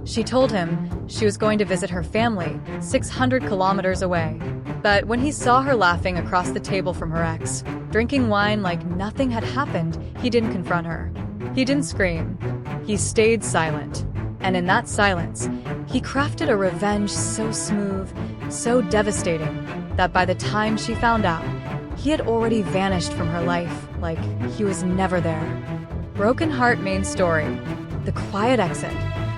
She told him she was going to visit her family 600 kilometers away. But when he saw her laughing across the table from her ex, drinking wine like nothing had happened, he didn't confront her. He didn't scream. He stayed silent. And in that silence, he crafted a revenge so smooth, so devastating, that by the time she found out, he had already vanished from her life like he was never there. Broken Heart main story. The quiet exit.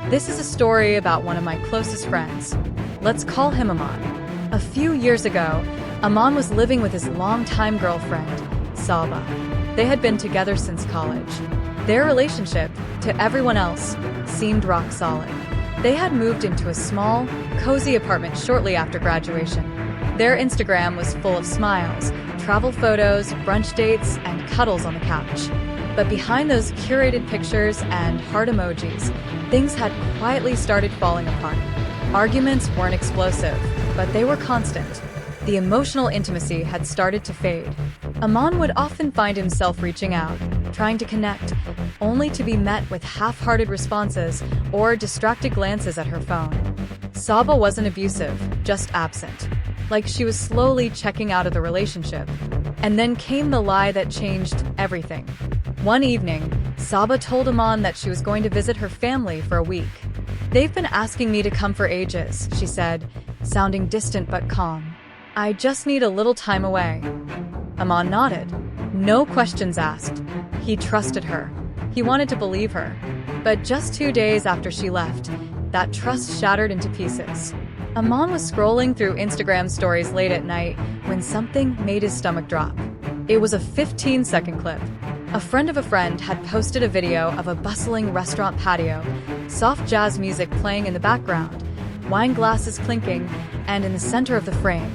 This is a story about one of my closest friends. Let's call him Aman. A few years ago, Aman was living with his longtime girlfriend, Saba. They had been together since college. Their relationship, to everyone else, seemed rock solid. They had moved into a small, cozy apartment shortly after graduation. Their Instagram was full of smiles, travel photos, brunch dates, and cuddles on the couch. But behind those curated pictures and heart emojis, things had quietly started falling apart. Arguments weren't explosive, but they were constant. The emotional intimacy had started to fade. Aman would often find himself reaching out, trying to connect, only to be met with half-hearted responses or distracted glances at her phone. Saba wasn't abusive, just absent. Like she was slowly checking out of the relationship. And then came the lie that changed everything. One evening, Saba told Aman that she was going to visit her family for a week. "They've been asking me to come for ages," she said, sounding distant but calm. "I just need a little time away." Aman nodded. No questions asked. He trusted her. He wanted to believe her. But just 2 days after she left, that trust shattered into pieces. Aman was scrolling through Instagram stories late at night when something made his stomach drop. It was a 15-second clip. A friend of a friend had posted a video of a bustling restaurant patio, soft jazz music playing in the background, wine glasses clinking, and in the center of the frame,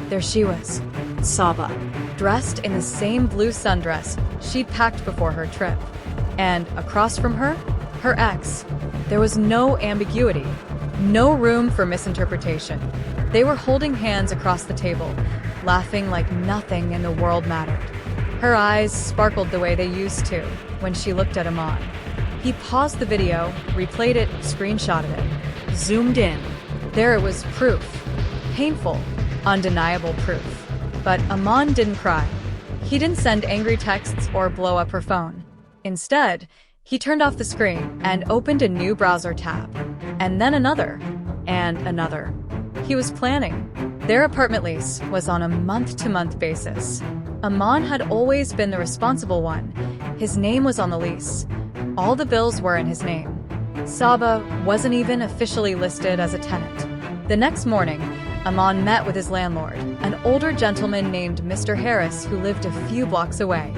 there she was, Saba, dressed in the same blue sundress she'd packed before her trip. And across from her, her ex. There was no ambiguity, no room for misinterpretation. They were holding hands across the table, laughing like nothing in the world mattered. Her eyes sparkled the way they used to when she looked at Aman. He paused the video, replayed it, screenshotted it, zoomed in. There it was, proof. Painful, undeniable proof. But Aman didn't cry. He didn't send angry texts or blow up her phone. Instead, he turned off the screen and opened a new browser tab. And then another. And another. He was planning. Their apartment lease was on a month-to-month basis. Aman had always been the responsible one. His name was on the lease. All the bills were in his name. Saba wasn't even officially listed as a tenant. The next morning, Aman met with his landlord, an older gentleman named Mr. Harris who lived a few blocks away.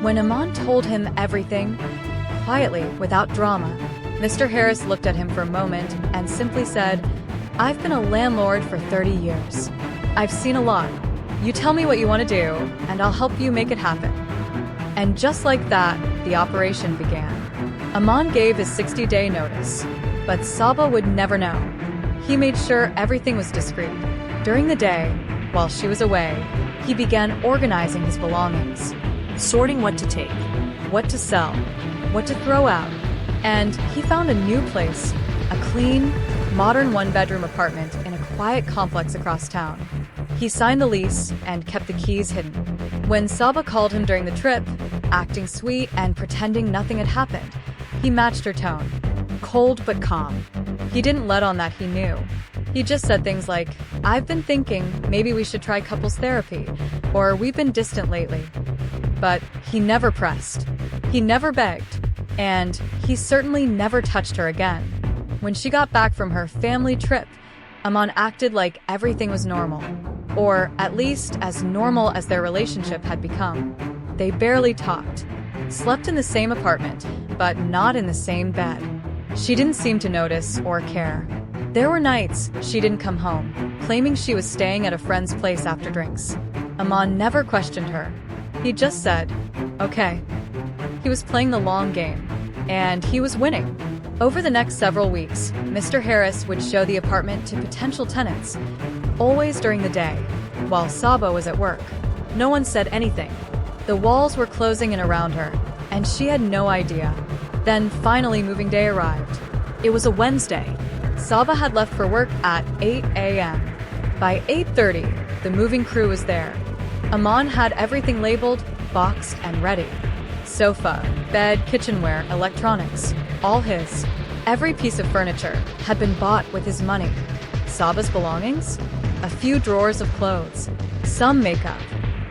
When Aman told him everything, quietly, without drama, Mr. Harris looked at him for a moment and simply said, "I've been a landlord for 30 years. I've seen a lot. You tell me what you want to do, and I'll help you make it happen." And just like that, the operation began. Aman gave his 60-day notice, but Saba would never know. He made sure everything was discreet. During the day, while she was away, he began organizing his belongings, sorting what to take, what to sell, what to throw out, and he found a new place, a clean, modern one-bedroom apartment in a quiet complex across town. He signed the lease and kept the keys hidden. When Saba called him during the trip, acting sweet and pretending nothing had happened, he matched her tone, cold but calm. He didn't let on that he knew. He just said things like, "I've been thinking maybe we should try couples therapy," or "We've been distant lately." But he never pressed. He never begged. And he certainly never touched her again. When she got back from her family trip, Aman acted like everything was normal. Or at least as normal as their relationship had become. They barely talked. Slept in the same apartment, but not in the same bed. She didn't seem to notice or care. There were nights she didn't come home, claiming she was staying at a friend's place after drinks. Aman never questioned her. He just said, "Okay." He was playing the long game, and he was winning. Over the next several weeks, Mr. Harris would show the apartment to potential tenants, always during the day, while Saba was at work. No one said anything. The walls were closing in around her, and she had no idea. Then finally moving day arrived. It was a Wednesday. Saba had left for work at 8 a.m. By 8:30, the moving crew was there. Aman had everything labeled, boxed, and ready. Sofa, bed, kitchenware, electronics, all his. Every piece of furniture had been bought with his money. Saba's belongings? A few drawers of clothes, some makeup,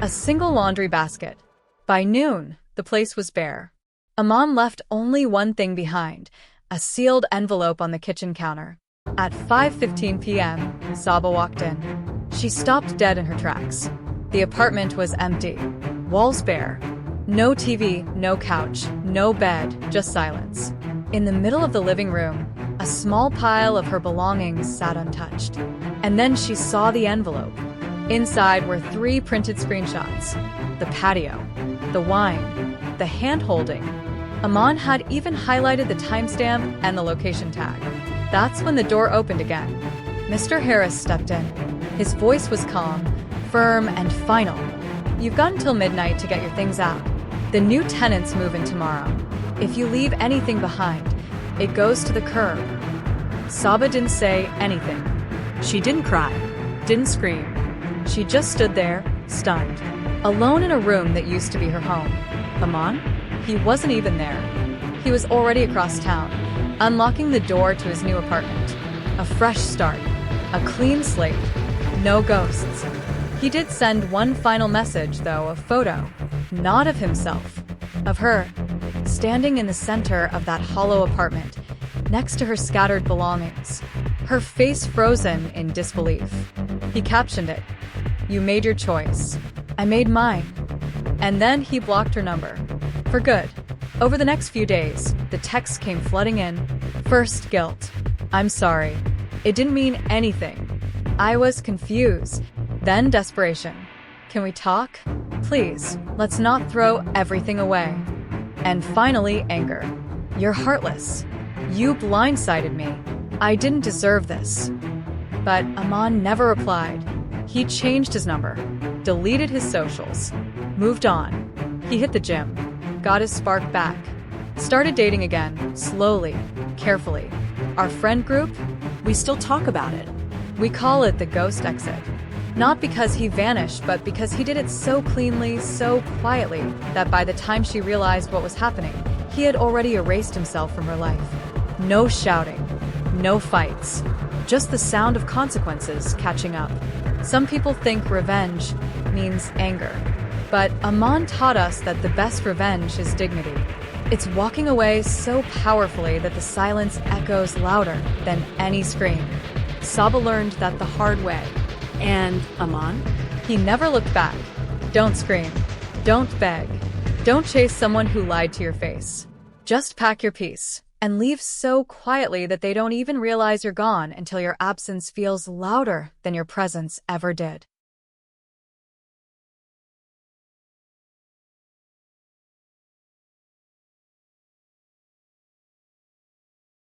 a single laundry basket. By noon, the place was bare. Aman left only one thing behind, a sealed envelope on the kitchen counter. At 5:15 p.m., Saba walked in. She stopped dead in her tracks. The apartment was empty, walls bare. No TV, no couch, no bed, just silence. In the middle of the living room, a small pile of her belongings sat untouched. And then she saw the envelope. Inside were 3 printed screenshots. The patio, the wine, the hand-holding. Aman had even highlighted the timestamp and the location tag. That's when the door opened again. Mr. Harris stepped in. His voice was calm, firm, and final. You've got until midnight to get your things out. The new tenants move in tomorrow. If you leave anything behind, it goes to the curb. Saba didn't say anything. She didn't cry, didn't scream. She just stood there, stunned, alone in a room that used to be her home. Aman? He wasn't even there. He was already across town, unlocking the door to his new apartment. A fresh start, a clean slate, no ghosts. He did send one final message, though, a photo, not of himself, of her, standing in the center of that hollow apartment, next to her scattered belongings, her face frozen in disbelief. He captioned it, "You made your choice. I made mine." And then he blocked her number. For good. Over the next few days, the texts came flooding in. First, guilt. "I'm sorry. It didn't mean anything. I was confused." Then desperation. "Can we talk? Please, let's not throw everything away." And finally, anger. "You're heartless. You blindsided me. I didn't deserve this." But Aman never replied. He changed his number, deleted his socials, moved on. He hit the gym, got his spark back, started dating again, slowly, carefully. Our friend group, we still talk about it. We call it the ghost exit. Not because he vanished, but because he did it so cleanly, so quietly, that by the time she realized what was happening, he had already erased himself from her life. No shouting, no fights, just the sound of consequences catching up. Some people think revenge means anger, but Aman taught us that the best revenge is dignity. It's walking away so powerfully that the silence echoes louder than any scream. Saba learned that the hard way. And Aman? He never looked back. Don't scream. Don't beg. Don't chase someone who lied to your face. Just pack your piece and leave so quietly that they don't even realize you're gone until your absence feels louder than your presence ever did.